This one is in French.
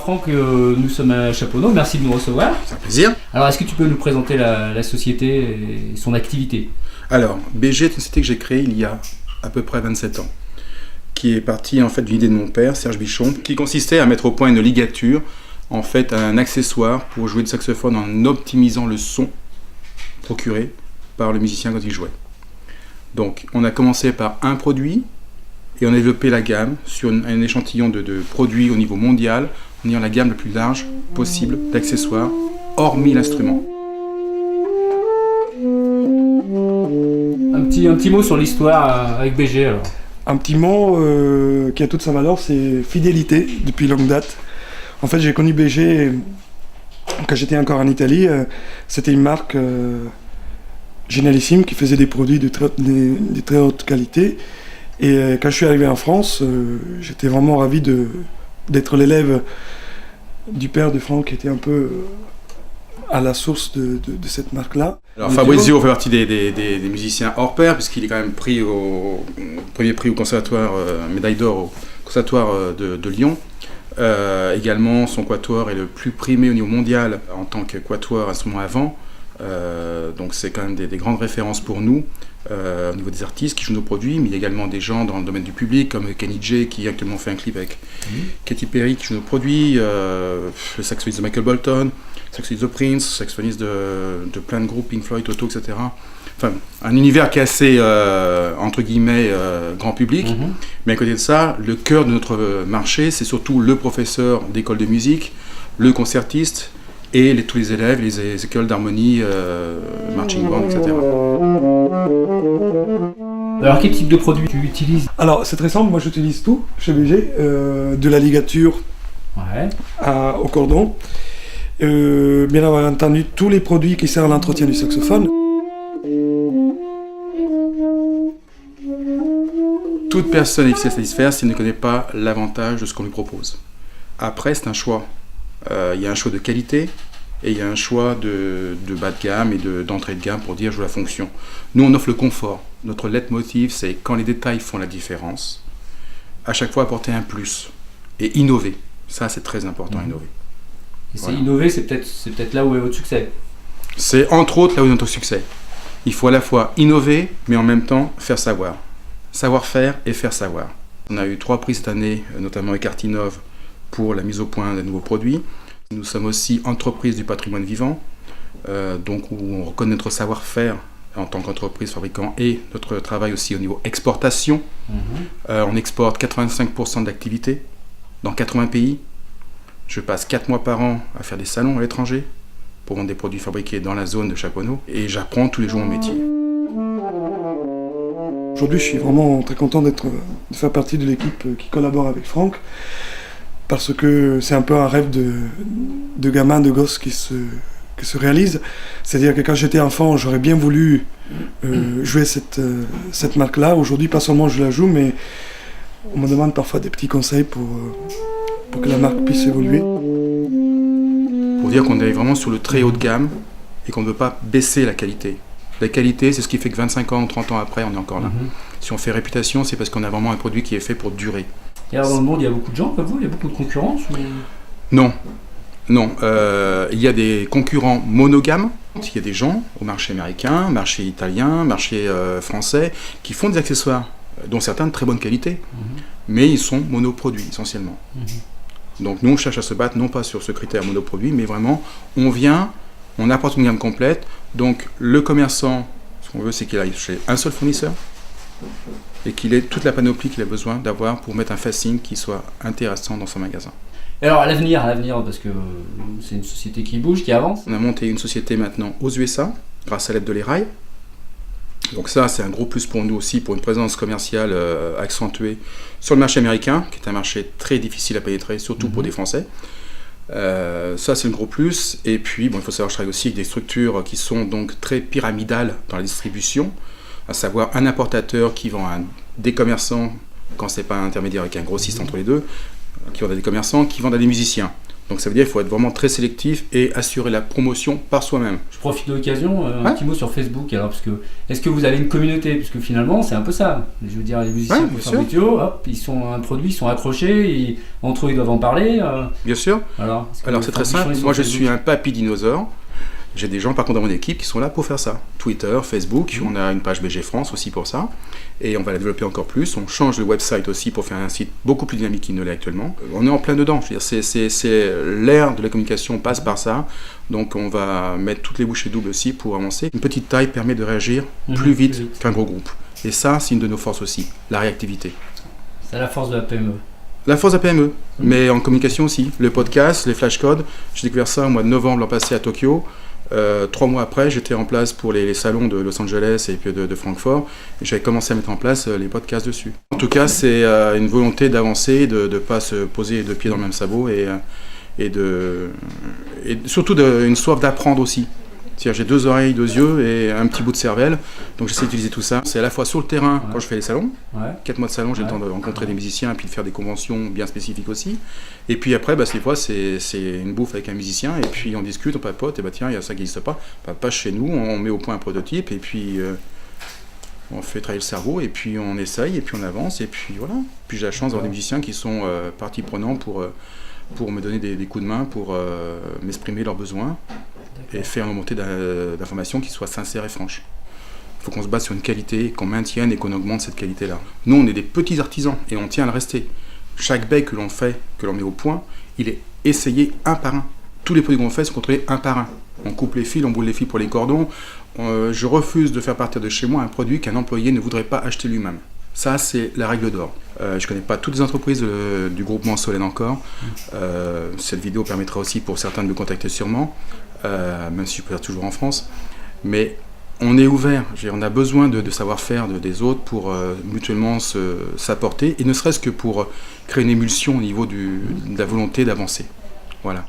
Franck, nous sommes à Chaponneau, merci de nous recevoir. C'est un plaisir. Alors, est-ce que tu peux nous présenter la société et son activité? Alors, BG est une société que j'ai créée il y a à peu près 27 ans, qui est partie en fait d'une idée de mon père, Serge Bichon, qui consistait à mettre au point une ligature, en fait un accessoire pour jouer du saxophone en optimisant le son procuré par le musicien quand il jouait. Donc, on a commencé par un produit et on a développé la gamme sur un échantillon de produits au niveau mondial, en ayant la gamme la plus large possible d'accessoires, hormis l'instrument. Un petit mot sur l'histoire avec BG alors. Un petit mot qui a toute sa valeur, c'est fidélité depuis longue date. En fait, j'ai connu BG quand j'étais encore en Italie. C'était une marque génialissime qui faisait des produits de très haute qualité. Et quand je suis arrivé en France, j'étais vraiment ravi d'être l'élève du père de Franck, qui était un peu à la source de cette marque-là. Alors Fabrizio fait partie des musiciens hors pair, puisqu'il est quand même pris au premier prix au conservatoire, médaille d'or au conservatoire de Lyon. Également, son quatuor est le plus primé au niveau mondial en tant que quatuor instrument à vent. Donc c'est quand même des grandes références pour nous au niveau des artistes qui jouent nos produits, mais il y a également des gens dans le domaine du public comme Kenny J qui actuellement fait un clip avec Katy Perry qui joue nos produits, le saxophoniste de Michael Bolton, saxophoniste de Prince, saxophoniste de plein de groupes, Pink Floyd, Toto, etc. Enfin, un univers qui est assez, entre guillemets, grand public. Mais à côté de ça, le cœur de notre marché, c'est surtout le professeur d'école de musique, le concertiste, et tous les élèves, les écoles d'harmonie, marching band, etc. Alors quel type de produit tu utilises? Alors c'est très simple, moi j'utilise tout chez BG, de la ligature au cordon. Bien entendu, tous les produits qui servent à l'entretien du saxophone. Toute personne est difficile à satisfaire s'il ne connaît pas l'avantage de ce qu'on lui propose. Après, c'est un choix. Il y a un choix de qualité et il y a un choix de bas de gamme et d'entrée de gamme pour dire je veux la fonction. Nous, on offre le confort. Notre leitmotiv, c'est quand les détails font la différence, à chaque fois apporter un plus et innover. Ça, c'est très important, innover. Et voilà. Innover, c'est peut-être là où est votre succès. C'est entre autres là où est notre succès. Il faut à la fois innover, mais en même temps faire savoir. Savoir-faire et faire savoir. On a eu 3 prix cette année, notamment avec Artinov, pour la mise au point d'un nouveau produit. Nous sommes aussi entreprise du patrimoine vivant, donc où on reconnaît notre savoir-faire en tant qu'entreprise fabricant et notre travail aussi au niveau exportation. On exporte 85% d'activité dans 80 pays. Je passe 4 mois par an à faire des salons à l'étranger pour vendre des produits fabriqués dans la zone de Chaponneau et j'apprends tous les jours mon métier. Aujourd'hui, je suis vraiment très content de faire partie de l'équipe qui collabore avec Franck, parce que c'est un peu un rêve de gamin, de gosse qui se réalise. C'est-à-dire que quand j'étais enfant, j'aurais bien voulu jouer cette marque-là. Aujourd'hui, pas seulement je la joue, mais on me demande parfois des petits conseils pour que la marque puisse évoluer. Pour dire qu'on est vraiment sur le très haut de gamme et qu'on ne veut pas baisser la qualité. La qualité, c'est ce qui fait que 25 ans ou 30 ans après, on est encore là. Si on fait réputation, c'est parce qu'on a vraiment un produit qui est fait pour durer. Et alors dans le monde, il y a beaucoup de gens comme vous? Il y a beaucoup de concurrence ou... Non. Il y a des concurrents monogames. Il y a des gens au marché américain, marché italien, marché français, qui font des accessoires, dont certains de très bonne qualité, mais ils sont monoproduits essentiellement. Donc nous, on cherche à se battre non pas sur ce critère monoproduit, mais vraiment, on apporte une gamme complète. Donc le commerçant, ce qu'on veut, c'est qu'il aille chez un seul fournisseur et qu'il ait toute la panoplie qu'il a besoin d'avoir pour mettre un facing qui soit intéressant dans son magasin. Et alors à l'avenir, parce que c'est une société qui bouge, qui avance. On a monté une société maintenant aux USA, grâce à l'aide de l'ERAI. Donc ça, c'est un gros plus pour nous aussi, pour une présence commerciale accentuée sur le marché américain, qui est un marché très difficile à pénétrer, surtout pour des Français. Ça, c'est le gros plus. Et puis, il faut savoir que je travaille aussi avec des structures qui sont donc très pyramidales dans la distribution, à savoir un importateur qui vend à des commerçants, quand ce n'est pas un intermédiaire avec un grossiste entre les deux, qui vendent à des commerçants, qui vendent à des musiciens. Donc ça veut dire qu'il faut être vraiment très sélectif et assurer la promotion par soi-même. Je profite de l'occasion, un petit mot sur Facebook. Alors, parce que, est-ce que vous avez une communauté? Parce que finalement, c'est un peu ça. Je veux dire, les musiciens Ouais, qui bien font sûr. un vidéo, hop, ils sont un produit, ils sont accrochés, entre eux, ils doivent en parler. Bien sûr. Alors, est-ce que Alors vous c'est très faites simple. sur Moi je Facebook? suis un papy dinosaure. J'ai des gens par contre dans mon équipe qui sont là pour faire ça. Twitter, Facebook, on a une page BG France aussi pour ça. Et on va la développer encore plus. On change le website aussi pour faire un site beaucoup plus dynamique qu'il ne l'est actuellement. On est en plein dedans. Je veux dire, c'est l'ère de la communication passe par ça. Donc on va mettre toutes les bouchées doubles aussi pour avancer. Une petite taille permet de réagir plus vite qu'un gros groupe. Et ça, c'est une de nos forces aussi, la réactivité. C'est la force de la PME. La force de la PME, mais en communication aussi. Le podcast, les flashcodes, j'ai découvert ça au mois de novembre l'an passé à Tokyo. 3 mois après, j'étais en place pour les salons de Los Angeles et puis de Francfort. Et j'avais commencé à mettre en place les podcasts dessus. En tout cas, c'est une volonté d'avancer, de ne pas se poser deux pieds dans le même sabot et surtout une soif d'apprendre aussi. C'est-à-dire j'ai 2 oreilles, 2 yeux et un petit bout de cervelle, donc j'essaie d'utiliser tout ça. C'est à la fois sur le terrain quand je fais les salons, 4 mois de salon, j'ai le temps de rencontrer des musiciens et puis de faire des conventions bien spécifiques aussi. Et puis après, des fois c'est une bouffe avec un musicien et puis on discute, on papote, et tiens, il y a ça qui n'existe pas, pas chez nous, on met au point un prototype et puis on fait travailler le cerveau et puis on essaye et puis on avance et puis voilà. Puis j'ai la chance d'avoir des musiciens qui sont partie prenante pour me donner des coups de main, pour m'exprimer leurs besoins. Et faire une remontée d'informations qui soit sincère et franche. Il faut qu'on se base sur une qualité, qu'on maintienne et qu'on augmente cette qualité-là. Nous, on est des petits artisans et on tient à le rester. Chaque bec que l'on fait, que l'on met au point, il est essayé un par un. Tous les produits qu'on fait sont contrôlés un par un. On coupe les fils, on boule les fils pour les cordons. Je refuse de faire partir de chez moi un produit qu'un employé ne voudrait pas acheter lui-même. Ça, c'est la règle d'or. Je ne connais pas toutes les entreprises du groupement Solène encore. Cette vidéo permettra aussi pour certains de me contacter sûrement, même si je peux être toujours en France. Mais on est ouvert. On a besoin de savoir-faire des autres pour mutuellement s'apporter, et ne serait-ce que pour créer une émulsion au niveau de la volonté d'avancer. Voilà.